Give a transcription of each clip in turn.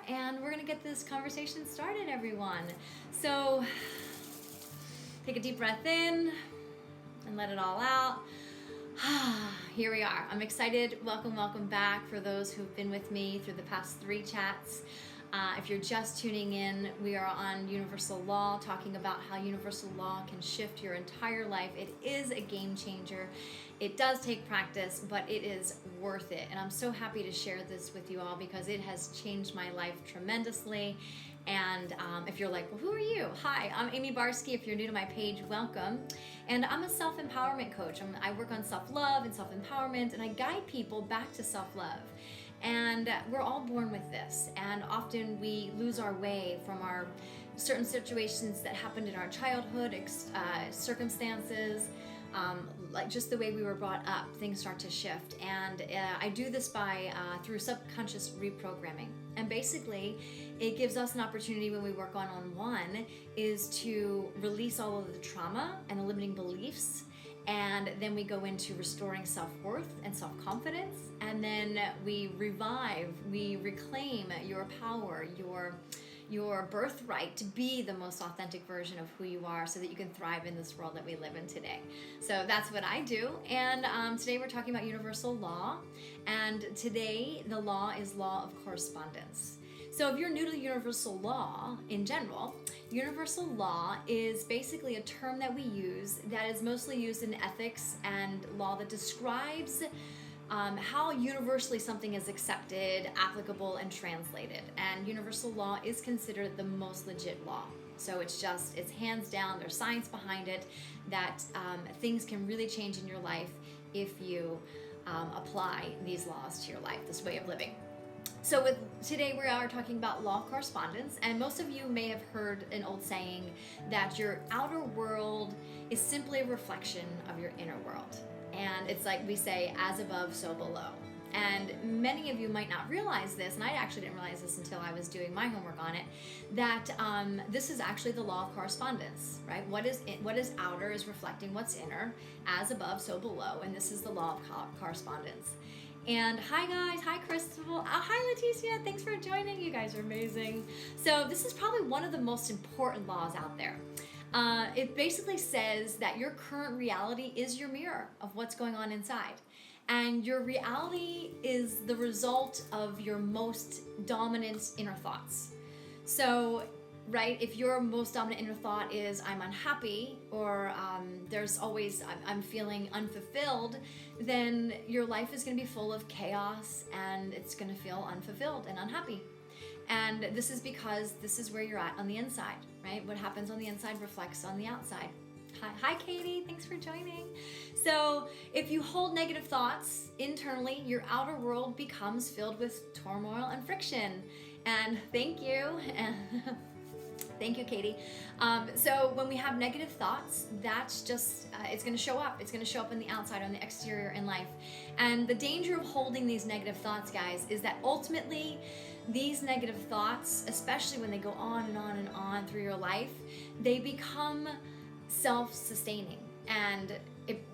and we're gonna get this conversation started, everyone. So take a deep breath in and let it all out. Here we are. I'm excited. Welcome back for those who've been with me through the past 3 chats. If you're just tuning in, we are on universal law, talking about how universal law can shift your entire life. It is a game changer. It does take practice, but it is worth it. And I'm so happy to share this with you all because it has changed my life tremendously. And if you're like, well, who are you? Hi, I'm Amie Barsky. If you're new to my page, welcome. And I'm a self-empowerment coach. I work on self-love and self-empowerment, and I guide people back to self-love. And we're all born with this, and often we lose our way from our certain situations that happened in our childhood, circumstances, like just the way we were brought up, things start to shift. And I do this through subconscious reprogramming. And basically, it gives us an opportunity when we work one-on-one is to release all of the trauma and the limiting beliefs. And then we go into restoring self-worth and self-confidence. And then we reclaim your power, your birthright to be the most authentic version of who you are so that you can thrive in this world that we live in today. So that's what I do. And today we're talking about universal law. And today the law is Law of Correspondence. So if you're new to universal law in general, universal law is basically a term that we use that is mostly used in ethics and law that describes how universally something is accepted, applicable, and translated. And universal law is considered the most legit law. So it's hands down, there's science behind it, that things can really change in your life if you apply these laws to your life, this way of living. So today we are talking about law of correspondence, and most of you may have heard an old saying that your outer world is simply a reflection of your inner world. And it's like we say, as above, so below. And many of you might not realize this, and I actually didn't realize this until I was doing my homework on it, that this is actually the law of correspondence, right? What is outer is reflecting what's inner, as above, so below, and this is the law of correspondence. And hi guys, hi Crystal, hi Leticia, thanks for joining, you guys are amazing. So this is probably one of the most important laws out there. It basically says that your current reality is your mirror of what's going on inside. And your reality is the result of your most dominant inner thoughts. So, right, if your most dominant inner thought is I'm unhappy, or there's always I'm feeling unfulfilled, then your life is going to be full of chaos and it's going to feel unfulfilled and unhappy. And this is because this is where you're at on the inside, right? What happens on the inside reflects on the outside. Hi Katie, thanks for joining. So if you hold negative thoughts internally, your outer world becomes filled with turmoil and friction. And thank you. Thank you, Katie. So when we have negative thoughts, that's just, it's going to show up. It's going to show up in the outside, on the exterior in life. And the danger of holding these negative thoughts, guys, is that ultimately these negative thoughts, especially when they go on and on and on through your life, they become self-sustaining. And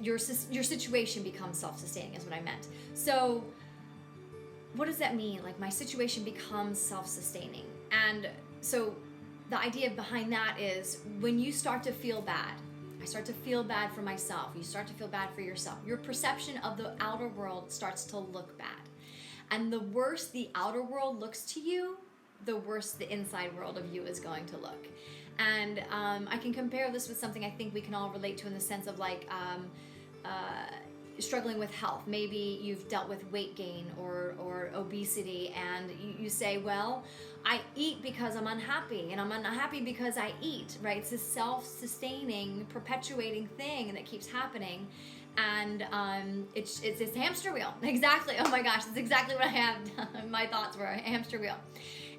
your situation becomes self-sustaining is what I meant. So what does that mean? Like, my situation becomes self-sustaining. And so the idea behind that is when you start to feel bad, I start to feel bad for myself, you start to feel bad for yourself, your perception of the outer world starts to look bad. And the worse the outer world looks to you, the worse the inside world of you is going to look. And I can compare this with something I think we can all relate to in the sense of like struggling with health. Maybe you've dealt with weight gain or obesity, and you say, well, I eat because I'm unhappy, and I'm unhappy because I eat, right? It's this self-sustaining, perpetuating thing that keeps happening. And it's this hamster wheel. Exactly. Oh my gosh, that's exactly what I have. My thoughts were a hamster wheel.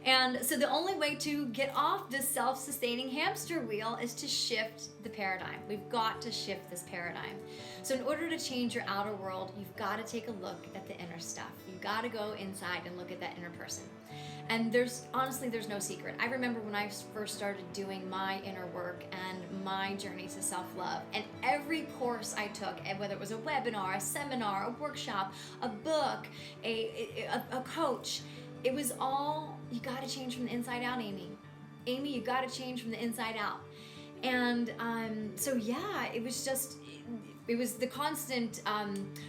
And so the only way to get off this self-sustaining hamster wheel is to shift the paradigm. We've got to shift this paradigm. So in order to change your outer world, you've got to take a look at the inner stuff. You've got to go inside and look at that inner person. And there's no secret. I remember when I first started doing my inner work and my journey to self-love, and every course I took, and whether it was a webinar, a seminar, a workshop, a book, a coach, it was all you got to change from the inside out, Amie. Amie, you got to change from the inside out. And so yeah, it was the constant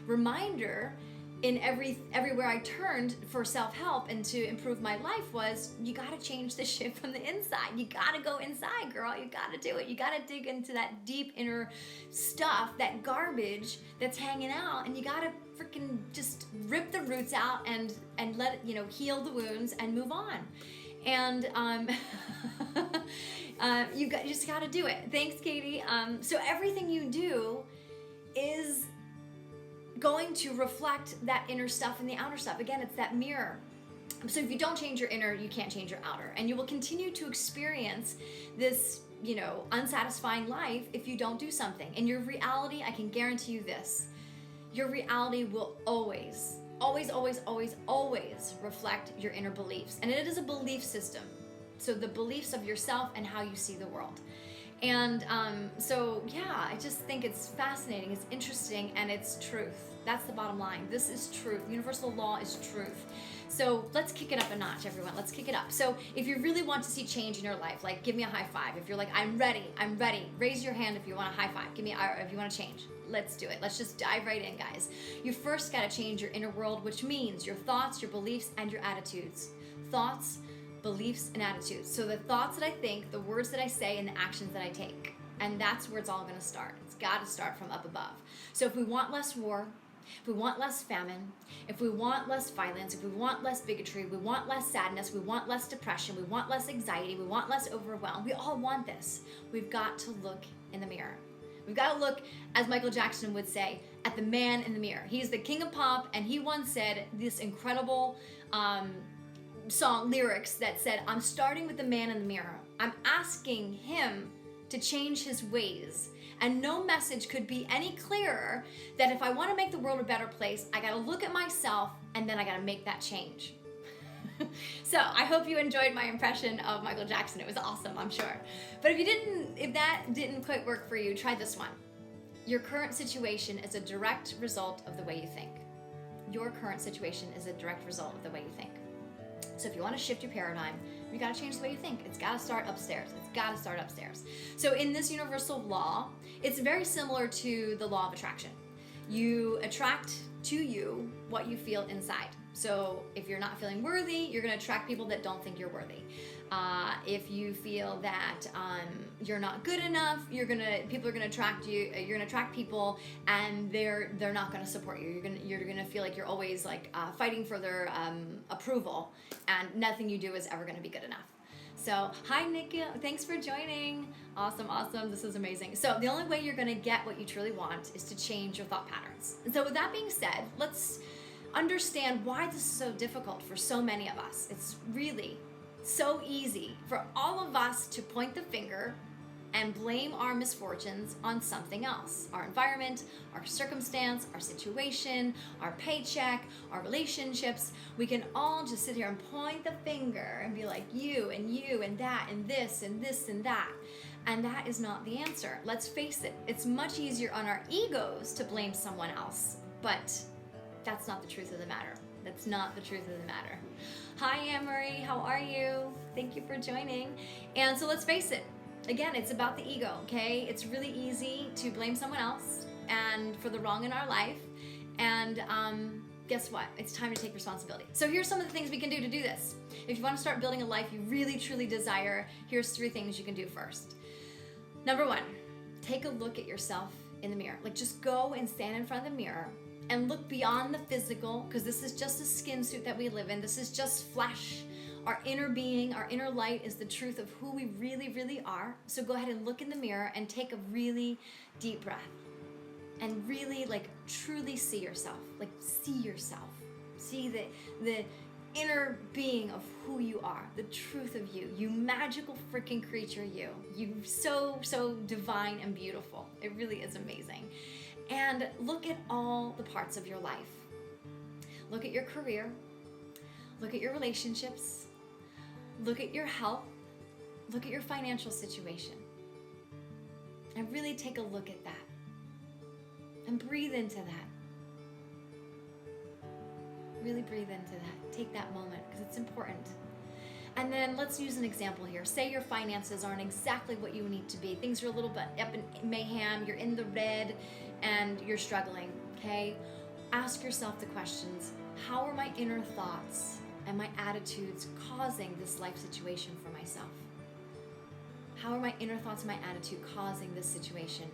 reminder in everywhere I turned for self-help and to improve my life was, you got to change the shit from the inside. You got to go inside, girl. You got to do it. You got to dig into that deep inner stuff, that garbage that's hanging out, and you got to freaking just rip the roots out and let it, heal the wounds and move on. And you just got to do it. Thanks, Katie. So everything you do is going to reflect that inner stuff and the outer stuff. Again, it's that mirror. So if you don't change your inner, you can't change your outer. And you will continue to experience this, unsatisfying life if you don't do something. And your reality, I can guarantee you this, your reality will always reflect your inner beliefs. And it is a belief system. So the beliefs of yourself and how you see the world. And so yeah, I just think it's fascinating, it's interesting, and it's truth. That's the bottom line. This is truth. Universal law is truth. So let's kick it up a notch, everyone. Let's kick it up. So if you really want to see change in your life, like give me a high five. If you're like, I'm ready. Raise your hand if you want a high five. If you want to change. Let's do it. Let's just dive right in, guys. You first got to change your inner world, which means your thoughts, your beliefs, and your attitudes. Thoughts, beliefs, and attitudes. So the thoughts that I think, the words that I say, and the actions that I take. And that's where it's all going to start. It's got to start from up above. So if we want less war, if we want less famine, if we want less violence, if we want less bigotry, we want less sadness, we want less depression, we want less anxiety, we want less overwhelm, we all want this. We've got to look in the mirror. We've got to look, as Michael Jackson would say, at the man in the mirror. He's the king of pop, and he once said this incredible song lyrics that said, I'm starting with the man in the mirror. I'm asking him to change his ways. And no message could be any clearer that if I want to make the world a better place, I got to look at myself and then I got to make that change. So I hope you enjoyed my impression of Michael Jackson. It was awesome, I'm sure. But if that didn't quite work for you, try this one. Your current situation is a direct result of the way you think. Your current situation is a direct result of the way you think. So if you want to shift your paradigm, you got to change the way you think. It's got to start upstairs. So in this universal law, it's very similar to the law of attraction. You attract to you what you feel inside. So if you're not feeling worthy, you're going to attract people that don't think you're worthy. If you feel that you're not good enough, people are going to attract you. You're going to attract people, and they're not going to support you. You're going to feel like you're always like fighting for their approval, and nothing you do is ever going to be good enough. So hi Nikki, thanks for joining. Awesome. This is amazing. So the only way you're going to get what you truly want is to change your thought patterns. And so with that being said, let's understand why this is so difficult for so many of us. It's really so easy for all of us to point the finger and blame our misfortunes on something else. Our environment, our circumstance, our situation, our paycheck, our relationships. We can all just sit here and point the finger and be like, you and that and this and this and that. And that is not the answer. Let's face it, it's much easier on our egos to blame someone else, but that's not the truth of the matter. That's not the truth of the matter. Hi, Anne-Marie, how are you? Thank you for joining. And so let's face it, again, it's about the ego, okay? It's really easy to blame someone else and for the wrong in our life. And guess what? It's time to take responsibility. So here's some of the things we can do to do this. If you want to start building a life you really, truly desire, here's 3 things you can do first. Number 1, take a look at yourself in the mirror. Like, just go and stand in front of the mirror and look beyond the physical, because this is just a skin suit that we live in. This is just flesh. Our inner being, our inner light is the truth of who we really, really are. So go ahead and look in the mirror and take a really deep breath and really truly see yourself. See yourself. See the inner being of who you are, the truth of you. You magical freaking creature, you. You so divine and beautiful. It really is amazing. And look at all the parts of your life. Look at your career. Look at your relationships. Look at your health. Look at your financial situation. And really take a look at that. And breathe into that. Really breathe into that. Take that moment, because it's important. And then let's use an example here. Say your finances aren't exactly what you need to be. Things are a little bit up in mayhem, you're in the red, and you're struggling, okay? Ask yourself the questions. How are my inner thoughts and my attitudes causing this life situation for myself? How are my inner thoughts and my attitude causing this situation?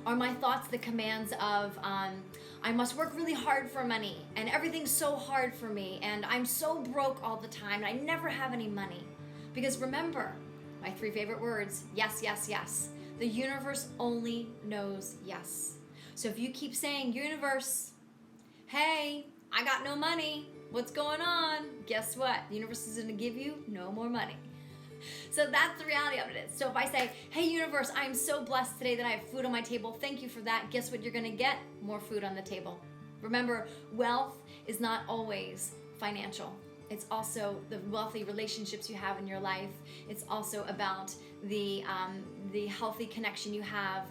Are my thoughts the commands of, I must work really hard for money, and everything's so hard for me, and I'm so broke all the time, and I never have any money? Because remember, my 3 favorite words, yes, yes, yes. The universe only knows yes. So if you keep saying, universe, hey, I got no money, what's going on? Guess what? The universe is gonna give you no more money. So that's the reality of it. So if I say, hey universe, I am so blessed today that I have food on my table, thank you for that, guess what you're gonna get? More food on the table. Remember, wealth is not always financial. It's also the wealthy relationships you have in your life. It's also about the healthy connection you have.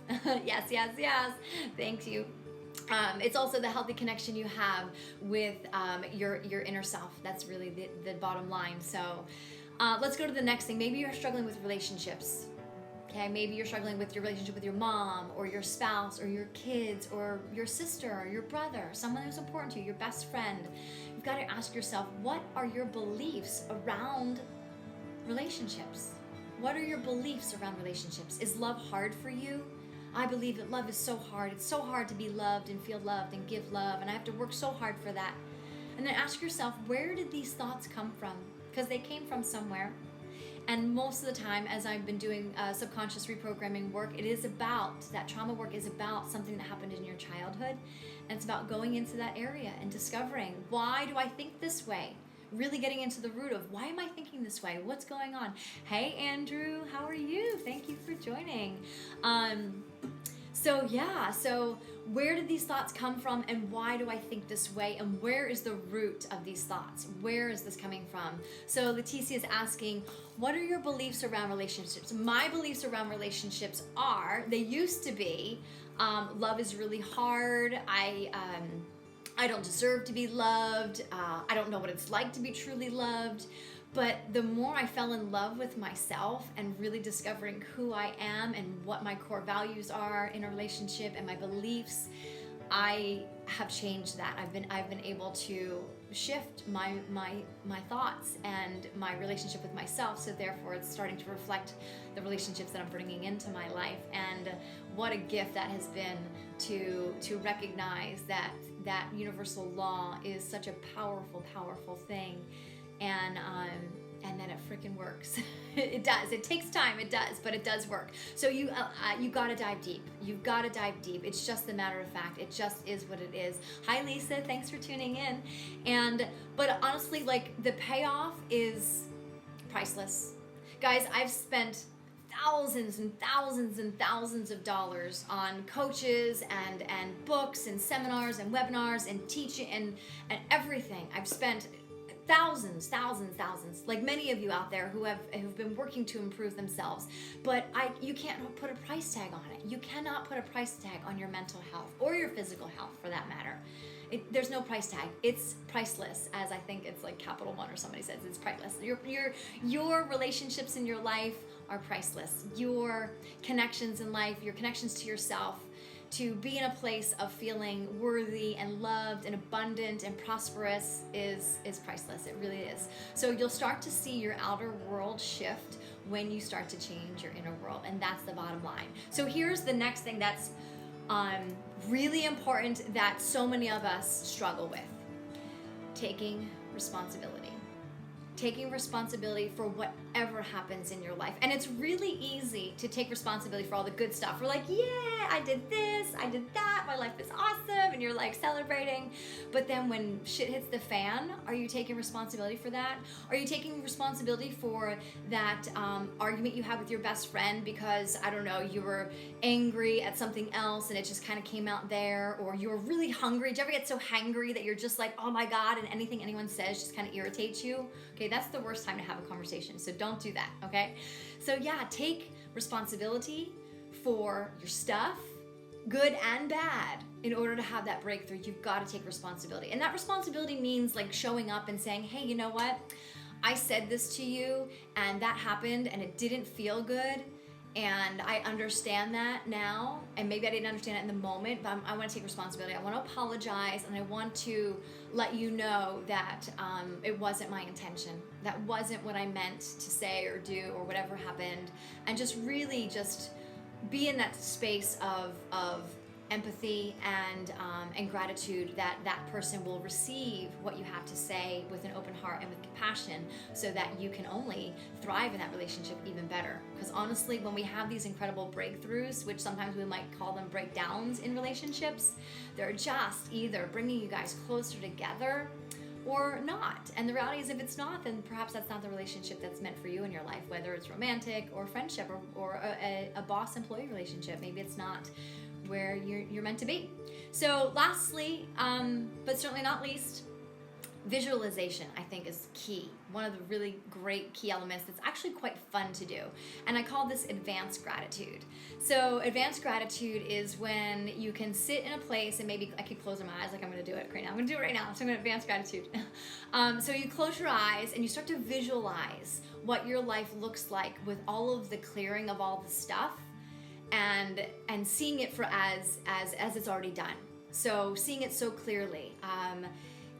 Yes, yes, yes, thank you. It's also the healthy connection you have with your inner self. That's really the bottom line. So let's go to the next thing. Maybe you're struggling with relationships. Okay, maybe you're struggling with your relationship with your mom or your spouse or your kids or your sister or your brother, someone who's important to you, your best friend. You've got to ask yourself, what are your beliefs around relationships? What are your beliefs around relationships? Is love hard for you? I believe that love is so hard. It's so hard to be loved and feel loved and give love, and I have to work so hard for that. And then ask yourself, where did these thoughts come from? Because they came from somewhere. And most of the time, as I've been doing subconscious reprogramming work, it is about, that trauma work is about something that happened in your childhood. And it's about going into that area and discovering, why do I think this way? Really getting into the root of, why am I thinking this way? What's going on? Hey, Andrew, how are you? Thank you for joining. So where did these thoughts come from, and why do I think this way, and where is the root of these thoughts? Where is this coming from? So Leticia is asking, what are your beliefs around relationships? My beliefs around relationships are, they used to be, love is really hard, I don't deserve to be loved, I don't know what it's like to be truly loved. But the more I fell in love with myself and really discovering who I am and what my core values are in a relationship and my beliefs, I have changed that. I've been able to shift my thoughts and my relationship with myself, so therefore it's starting to reflect the relationships that I'm bringing into my life. And what a gift that has been to recognize that universal law is such a powerful thing. And then it freaking works. It does. It takes time. It does, but it does work. So you gotta dive deep. You've gotta dive deep. It's just a matter of fact. It just is what it is. Hi, Lisa. Thanks for tuning in. But honestly, like, the payoff is priceless, guys. I've spent thousands and thousands and thousands of dollars on coaches and books and seminars and webinars and teaching and everything. I've spent thousands, like many of you out there who've been working to improve themselves. But you can't put a price tag on it. You cannot put a price tag on your mental health or your physical health, for that matter. There's no price tag. It's priceless, as I think it's like Capital One or somebody says, it's priceless. Your relationships in your life are priceless. Your connections in life, your connections to yourself, to be in a place of feeling worthy and loved and abundant and prosperous is priceless. It really is. So you'll start to see your outer world shift when you start to change your inner world, and that's the bottom line. So here's the next thing that's really important that so many of us struggle with: taking responsibility. Taking responsibility for whatever happens in your life. And it's really easy to take responsibility for all the good stuff. We're like, yeah, I did this, I did that, my life is awesome, and you're like celebrating. But then when shit hits the fan, are you taking responsibility for that? Are you taking responsibility for that argument you had with your best friend because, I don't know, you were angry at something else and it just kind of came out there? Or you were really hungry. Do you ever get so hangry that you're just like, oh my God, and anything anyone says just kind of irritates you? Okay, that's the worst time to have a conversation, so don't do that, okay? So yeah, take responsibility for your stuff, good and bad. In order to have that breakthrough, you've got to take responsibility. And that responsibility means like showing up and saying, hey, you know what? I said this to you and that happened and it didn't feel good, and I understand that now, and maybe I didn't understand it in the moment, but I want to take responsibility. I want to apologize, and I want to let you know that it wasn't my intention. That wasn't what I meant to say or do or whatever happened. And just really just be in that space of empathy and gratitude that that person will receive what you have to say with an open heart and with compassion, so that you can only thrive in that relationship even better. Because honestly, when we have these incredible breakthroughs, which sometimes we might call them breakdowns in relationships, they're just either bringing you guys closer together or not. And the reality is, if it's not, then perhaps that's not the relationship that's meant for you in your life, whether it's romantic or friendship or a boss-employee relationship. Maybe it's not where you're meant to be. So lastly, but certainly not least, visualization, I think, is key. One of the really great key elements that's actually quite fun to do. And I call this advanced gratitude. So advanced gratitude is when you can sit in a place, and maybe I could close my eyes like I'm going to do it right now. I'm going to do it right now. So I'm going to advance gratitude. So you close your eyes and you start to visualize what your life looks like with all of the clearing of all the stuff, and seeing it for as it's already done. So seeing it so clearly,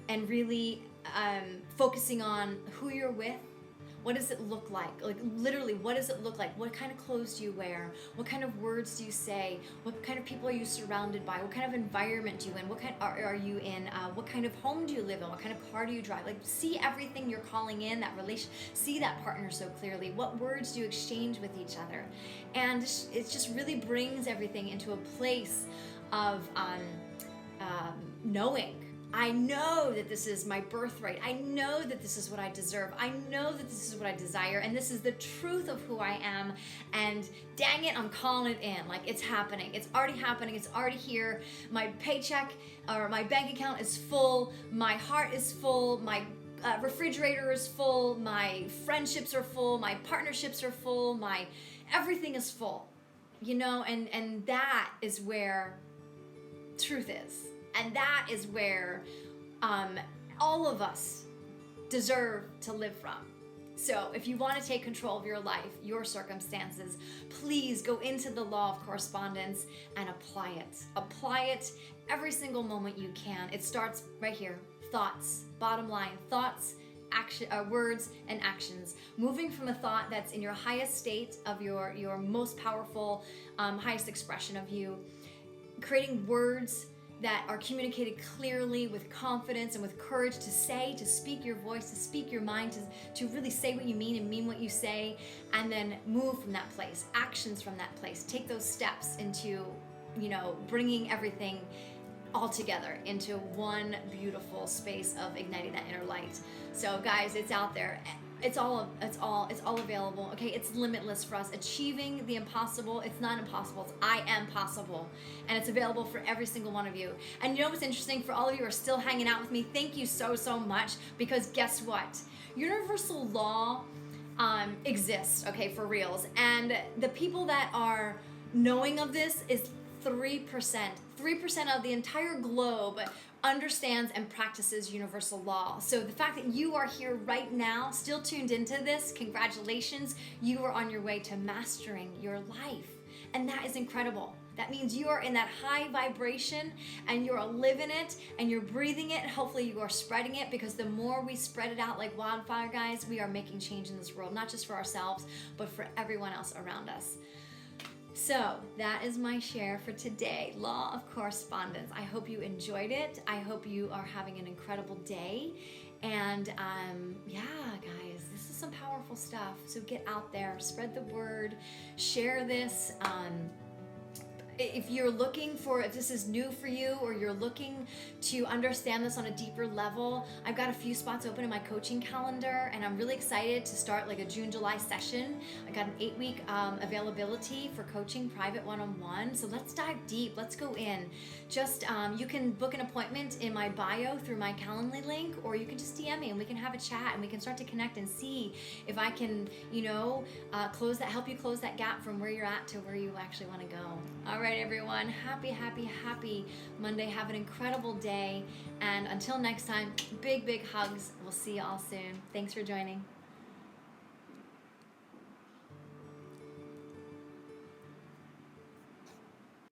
and really focusing on who you're with. What does it look like? Like literally, what does it look like? What kind of clothes do you wear? What kind of words do you say? What kind of people are you surrounded by? What kind of environment do you in? What kind are you in? What kind of home do you live in? What kind of car do you drive? Like, see everything you're calling in, that relation, see that partner so clearly. What words do you exchange with each other? And it just really brings everything into a place of knowing. I know that this is my birthright. I know that this is what I deserve. I know that this is what I desire. And this is the truth of who I am. And dang it, I'm calling it in. Like, it's happening. It's already happening. It's already here. My paycheck or my bank account is full. My heart is full. My refrigerator is full. My friendships are full. My partnerships are full. My everything is full. You know, and that is where truth is. And that is where all of us deserve to live from. So if you want to take control of your life, your circumstances, please go into the Law of Correspondence and apply it. Apply it every single moment you can. It starts right here. Thoughts, bottom line, thoughts, action, words and actions. Moving from a thought that's in your highest state of your most powerful, highest expression of you, creating words that are communicated clearly with confidence and with courage to say, to speak your voice, to speak your mind, to really say what you mean and mean what you say, and then move from that place, actions from that place. Take those steps into, you know, bringing everything all together into one beautiful space of igniting that inner light. So guys, it's out there. It's all available. Okay, it's limitless for us. Achieving the impossible, it's not impossible, it's I am possible. And it's available for every single one of you. And you know what's interesting? For all of you who are still hanging out with me, thank you so much, because guess what? Universal law exists, okay, for reals. And the people that are knowing of this is 3%. 3% of the entire globe understands and practices universal law. So the fact that you are here right now, still tuned into this, congratulations, you are on your way to mastering your life. And that is incredible. That means you are in that high vibration and you're living it and you're breathing it. Hopefully you are spreading it, because the more we spread it out like wildfire, guys, we are making change in this world, not just for ourselves, but for everyone else around us. So that is my share for today, Law of Correspondence. I hope you enjoyed it. I hope you are having an incredible day. And yeah, guys, this is some powerful stuff. So get out there, spread the word, share this. If you're looking for, if this is new for you, or you're looking to understand this on a deeper level, I've got a few spots open in my coaching calendar, and I'm really excited to start like a June-July session. I got an 8-week availability for coaching, private one-on-one. So let's dive deep. Let's go in. Just, you can book an appointment in my bio through my Calendly link, or you can just DM me and we can have a chat and we can start to connect and see if I can, you know, help you close that gap from where you're at to where you actually want to go. All right. right, everyone. Happy, happy, happy Monday. Have an incredible day. And until next time, big, big hugs. We'll see you all soon. Thanks for joining.